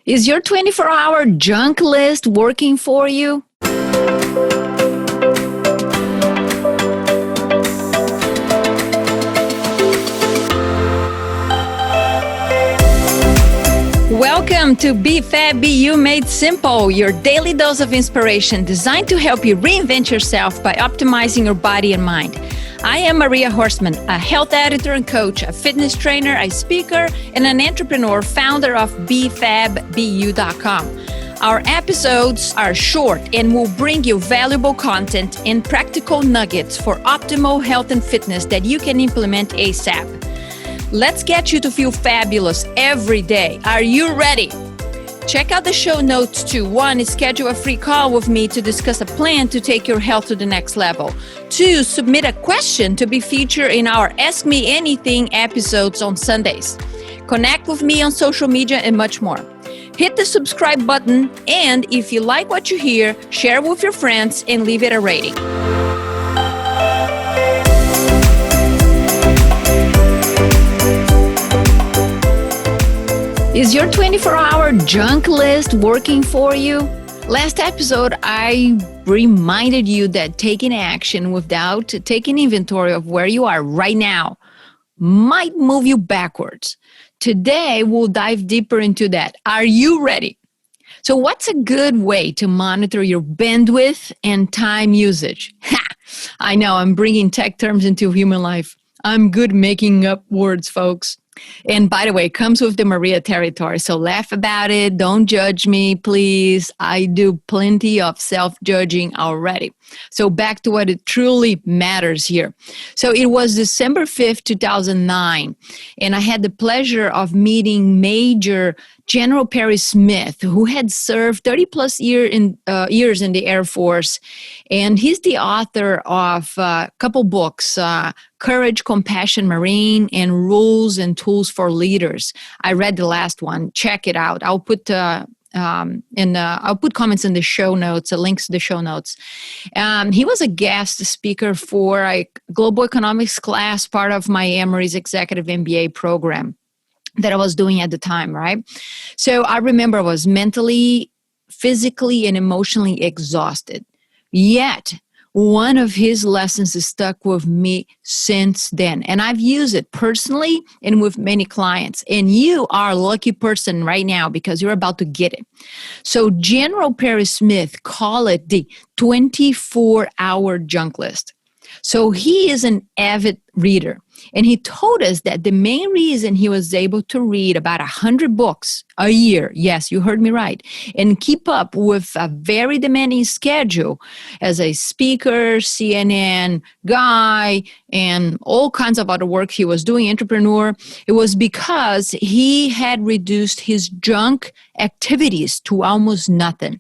Is your 24-hour junk list working for you? Welcome to Be Fab, Be You Made Simple, your daily dose of inspiration designed to help you reinvent yourself by optimizing your body and mind. I am Maria Horstman, a health editor and coach, a fitness trainer, a speaker, and an entrepreneur, founder of BeFabBeYou.com. Our episodes are short and will bring you valuable content and practical nuggets for optimal health and fitness that you can implement ASAP. Let's get you to feel fabulous every day. Are you ready? Check out the show notes too. 1, schedule a free call with me to discuss a plan to take your health to the next level. 2, submit a question to be featured in our Ask Me Anything episodes on Sundays. Connect with me on social media and much more. Hit the subscribe button, and if you like what you hear, share with your friends and leave it a rating. Is your 24-hour junk list working for you? Last episode, I reminded you that taking action without taking inventory of where you are right now might move you backwards. Today, we'll dive deeper into that. Are you ready? So what's a good way to monitor your bandwidth and time usage? I know, I'm bringing tech terms into human life. I'm good making up words, folks. And by the way, it comes with the Maria territory, so laugh about it. Don't judge me, please. I do plenty of self-judging already. So back to what it truly matters here. So it was December 5th, 2009, and I had the pleasure of meeting Major General Perry Smith, who had served 30-plus years in the Air Force, and he's the author of a couple books, Courage, Compassion, Marine, and Rules and Tools for Leaders. I read the last one. Check it out. I'll put I'll put comments in the show notes, links to the show notes. He was a guest speaker for a global economics class, part of my Emory's Executive MBA program that I was doing at the time, right? So I remember I was mentally, physically, and emotionally exhausted. Yet, one of his lessons has stuck with me since then. And I've used it personally and with many clients. And you are a lucky person right now because you're about to get it. So General Perry Smith called it the 24-hour junk list. So he is an avid reader, and he told us that the main reason he was able to read about 100 books a year, yes, you heard me right, and keep up with a very demanding schedule as a speaker, CNN guy, and all kinds of other work he was doing, entrepreneur, it was because he had reduced his junk activities to almost nothing.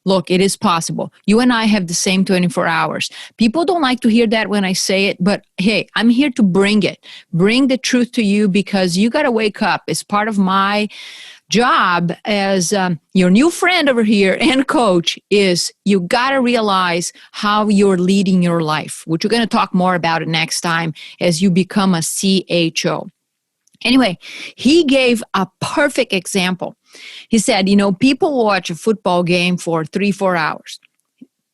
Look, it is possible. You and I have the same 24 hours. People don't like to hear that when I say it, but hey, I'm here to bring it. Bring the truth to you because you got to wake up. It's part of my job as your new friend over here and coach is you got to realize how you're leading your life, which we're going to talk more about it next time as you become a CHO. Anyway, he gave a perfect example. He said, people watch a football game for 3-4 hours.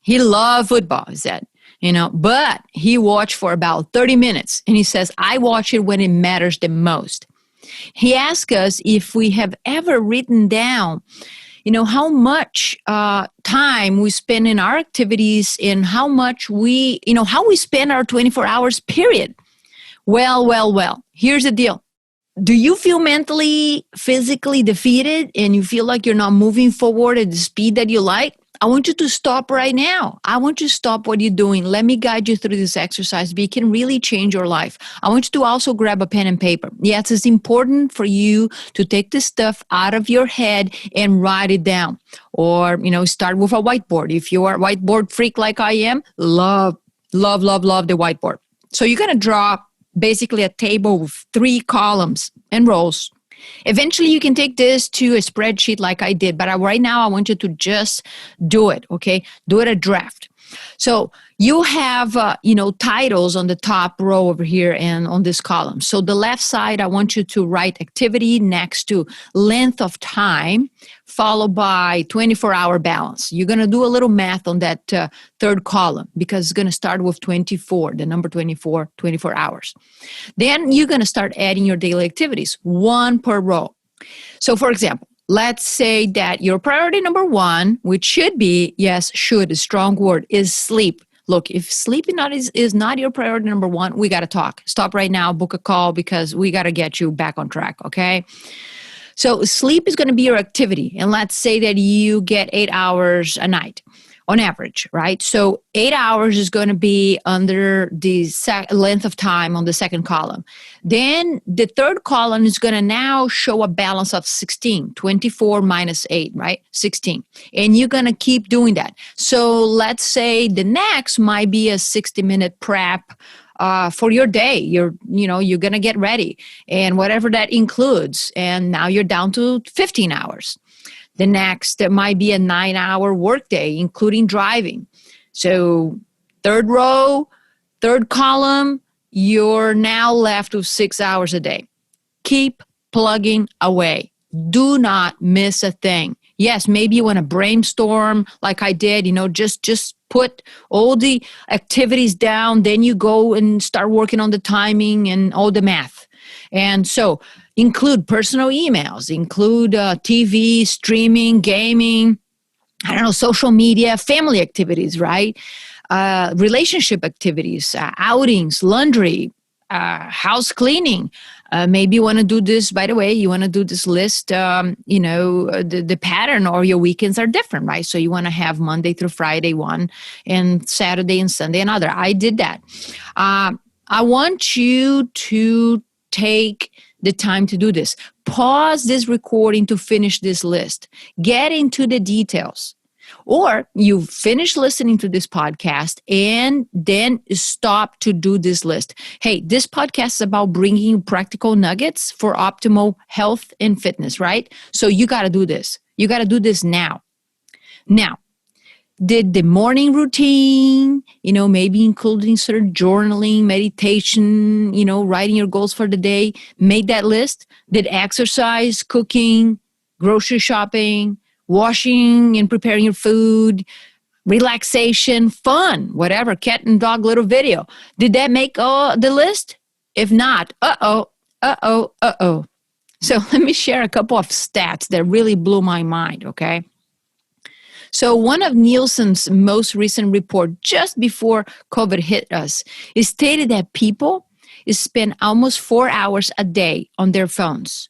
He loved football, he said, but he watched for about 30 minutes. And he says, I watch it when it matters the most. He asked us if we have ever written down, how much time we spend in our activities and how much how we spend our 24 hours period. Well, here's the deal. Do you feel mentally, physically defeated and you feel like you're not moving forward at the speed that you like? I want you to stop right now. I want you to stop what you're doing. Let me guide you through this exercise. But it can really change your life. I want you to also grab a pen and paper. Yes, it's important for you to take this stuff out of your head and write it down. Or, start with a whiteboard. If you are a whiteboard freak like I am, love the whiteboard. So you're going to draw basically a table with 3 columns and rows. Eventually, you can take this to a spreadsheet like I did, but right now I want you to just do it, okay? Do it a draft. So you have, titles on the top row over here and on this column. So the left side, I want you to write activity next to length of time, followed by 24-hour balance. You're going to do a little math on that third column because it's going to start with 24, the number 24, 24 hours. Then you're going to start adding your daily activities, one per row. So for example, let's say that your priority number one, which should be, yes, should, a strong word, is sleep. Look, if sleep is not your priority number one, we got to talk. Stop right now, book a call because we got to get you back on track, okay? So sleep is going to be your activity. And let's say that you get 8 hours a night on average, right? So 8 hours is going to be under the length of time on the second column. Then the third column is going to now show a balance of 16, 24 minus 8, right? 16. And you're going to keep doing that. So let's say the next might be a 60-minute prep for your day. You're going to get ready and whatever that includes. And now you're down to 15 hours. The next, it might be a 9-hour workday, including driving. So third row, third column, you're now left with 6 hours a day. Keep plugging away. Do not miss a thing. Yes, maybe you want to brainstorm like I did, just put all the activities down. Then you go and start working on the timing and all the math. And so include personal emails, include TV, streaming, gaming, social media, family activities, right? Relationship activities, outings, laundry, house cleaning. Maybe you want to do this, by the way, you want to do this list, the pattern or your weekends are different, right? So you want to have Monday through Friday one and Saturday and Sunday another. I did that. I want you to take the time to do this. Pause this recording to finish this list. Get into the details. Or you finish listening to this podcast and then stop to do this list. Hey, this podcast is about bringing you practical nuggets for optimal health and fitness, right? So you got to do this. You got to do this now. Now, did the morning routine, maybe including sort of journaling, meditation, writing your goals for the day, made that list? Did exercise, cooking, grocery shopping, washing and preparing your food, relaxation, fun, whatever, cat and dog little video, did that make the list? If not, So let me share a couple of stats that really blew my mind, okay? So one of Nielsen's most recent report just before COVID hit us is stated that people spend almost 4 hours a day on their phones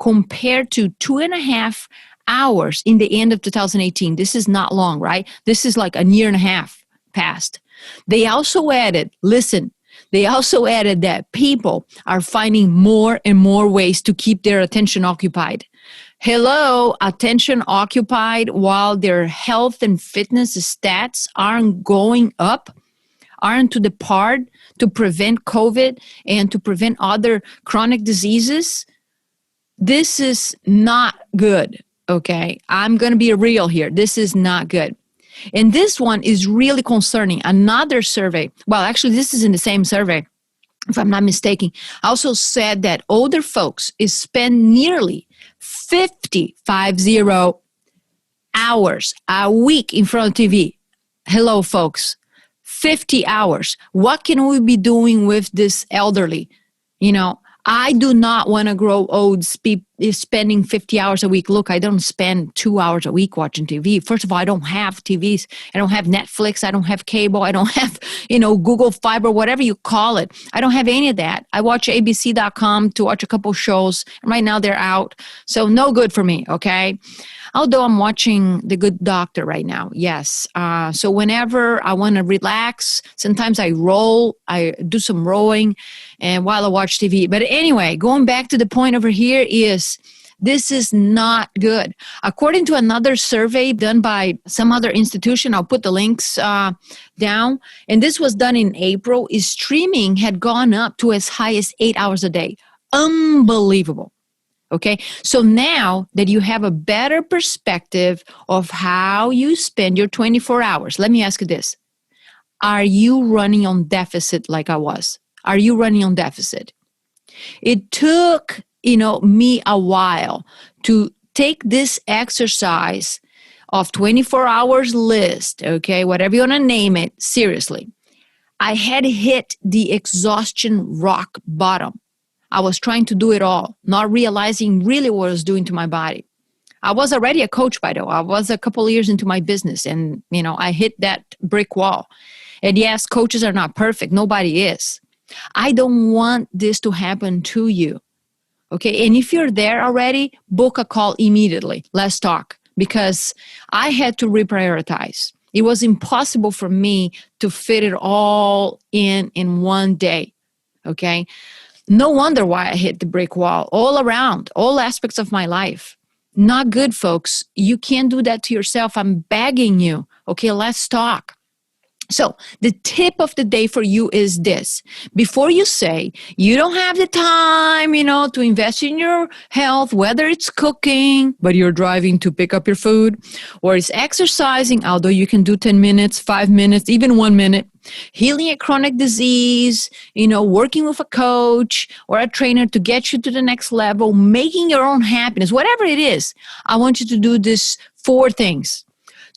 compared to 2.5 hours in the end of 2018. This is not long, right? This is like a year and a half past. They also added that people are finding more and more ways to keep their attention occupied. Hello, attention occupied while their health and fitness stats aren't going up, aren't to the part to prevent COVID and to prevent other chronic diseases. This is not good, okay? I'm going to be real here. This is not good. And this one is really concerning. Another survey, well, actually, this is in the same survey, if I'm not mistaken, also said that older folks spend nearly 50 hours a week in front of TV. Hello, folks. 50 hours. What can we be doing with this elderly? I do not want to grow old spending 50 hours a week. Look, I don't spend 2 hours a week watching TV. First of all, I don't have TVs. I don't have Netflix. I don't have cable. I don't have, Google Fiber, whatever you call it. I don't have any of that. I watch abc.com to watch a couple shows. Right now they're out. So no good for me, okay? Although I'm watching The Good Doctor right now, yes. So whenever I want to relax, sometimes I do some rowing and while I watch TV. But anyway, going back to the point over here is this is not good. According to another survey done by some other institution, I'll put the links down, and this was done in April, is streaming had gone up to as high as 8 hours a day. Unbelievable. Okay, so now that you have a better perspective of how you spend your 24 hours, let me ask you this. Are you running on deficit like I was? Are you running on deficit? It took, me a while to take this exercise of 24 hours list, okay, whatever you want to name it, seriously. I had hit the exhaustion rock bottom. I was trying to do it all, not realizing really what I was doing to my body. I was already a coach, by the way. I was a couple of years into my business and, I hit that brick wall. And yes, coaches are not perfect. Nobody is. I don't want this to happen to you. Okay. And if you're there already, book a call immediately. Let's talk, because I had to reprioritize. It was impossible for me to fit it all in one day. Okay. No wonder why I hit the brick wall all around, all aspects of my life. Not good, folks. You can't do that to yourself. I'm begging you. Okay, let's talk. So the tip of the day for you is this. Before you say you don't have the time, to invest in your health, whether it's cooking, but you're driving to pick up your food, or it's exercising, although you can do 10 minutes, 5 minutes, even 1 minute, healing a chronic disease, working with a coach or a trainer to get you to the next level, making your own happiness, whatever it is, I want you to do this 4 things.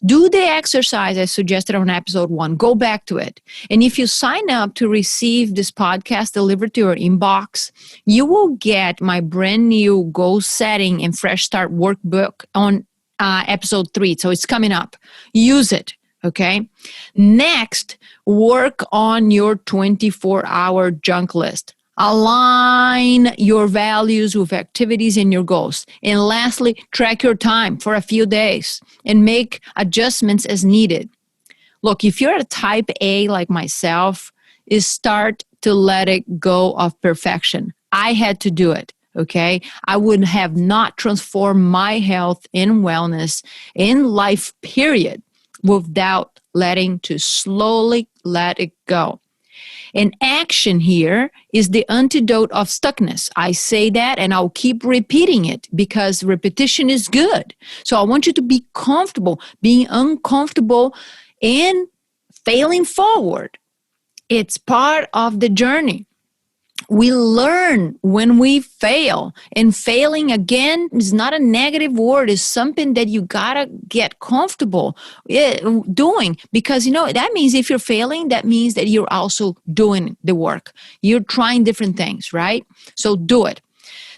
Do the exercise I suggested on episode 1. Go back to it. And if you sign up to receive this podcast delivered to your inbox, you will get my brand new goal setting and fresh start workbook on episode 3. So it's coming up. Use it. Okay. Next, work on your 24-hour junk list. Align your values with activities and your goals. And lastly, track your time for a few days and make adjustments as needed. Look, if you're a type A like myself, is start to let it go of perfection. I had to do it. Okay. I would have not transformed my health and wellness in life, period, without letting to slowly let it go. And action here is the antidote of stuckness. I say that and I'll keep repeating it because repetition is good. So I want you to be comfortable being uncomfortable and failing forward. It's part of the journey. We learn when we fail, and failing again is not a negative word. It's something that you gotta get comfortable doing, because that means if you're failing, that means that you're also doing the work. You're trying different things, right? So do it.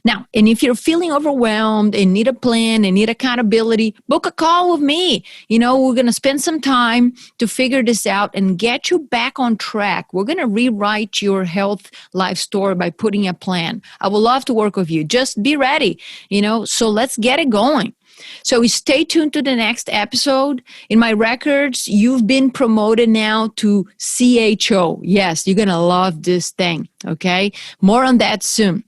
Now, and if you're feeling overwhelmed and need a plan and need accountability, book a call with me. We're going to spend some time to figure this out and get you back on track. We're going to rewrite your health life story by putting a plan. I would love to work with you. Just be ready, so let's get it going. So stay tuned to the next episode. In my records, you've been promoted now to CHO. Yes, you're going to love this thing, okay? More on that soon.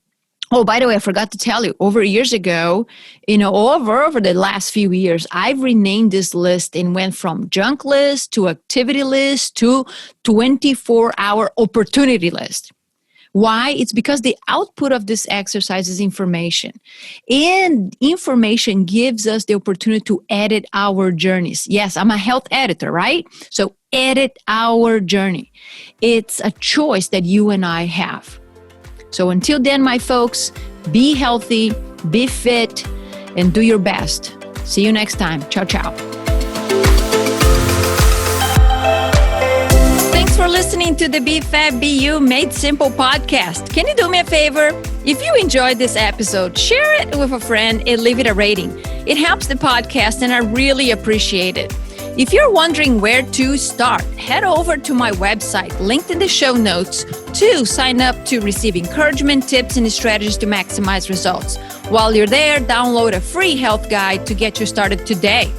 Oh, by the way, I forgot to tell you, over years ago, over the last few years, I've renamed this list and went from junk list to activity list to 24-hour opportunity list. Why? It's because the output of this exercise is information. And information gives us the opportunity to edit our journeys. Yes, I'm a health editor, right? So edit our journey. It's a choice that you and I have. So until then, my folks, be healthy, be fit, and do your best. See you next time. Ciao, ciao. Thanks for listening to the Be Fab, Be You Made Simple podcast. Can you do me a favor? If you enjoyed this episode, share it with a friend and leave it a rating. It helps the podcast, and I really appreciate it. If you're wondering where to start, head over to my website, linked in the show notes, to sign up to receive encouragement, tips, and strategies to maximize results. While you're there, download a free health guide to get you started today.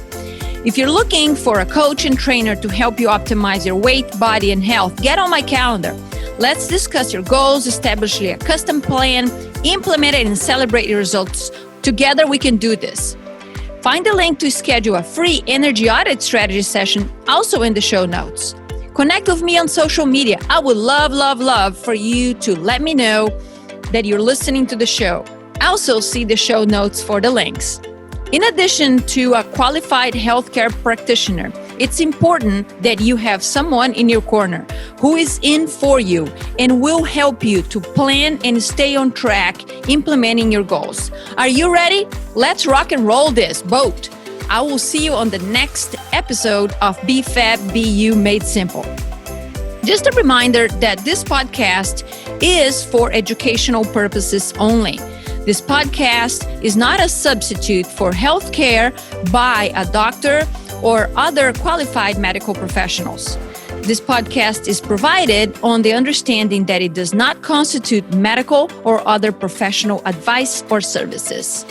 If you're looking for a coach and trainer to help you optimize your weight, body, and health, get on my calendar. Let's discuss your goals, establish a custom plan, implement it, and celebrate your results. Together, we can do this. Find the link to schedule a free energy audit strategy session also in the show notes. Connect with me on social media. I would love for you to let me know that you're listening to the show. Also, see the show notes for the links. In addition to a qualified healthcare practitioner, It's important that you have someone in your corner who is in for you and will help you to plan and stay on track implementing your goals. Are you ready? Let's rock and roll this boat. I will see you on the next episode of BFAB Made Simple. Just a reminder that this podcast is for educational purposes only. This podcast is not a substitute for healthcare by a doctor or other qualified medical professionals. This podcast is provided on the understanding that it does not constitute medical or other professional advice or services.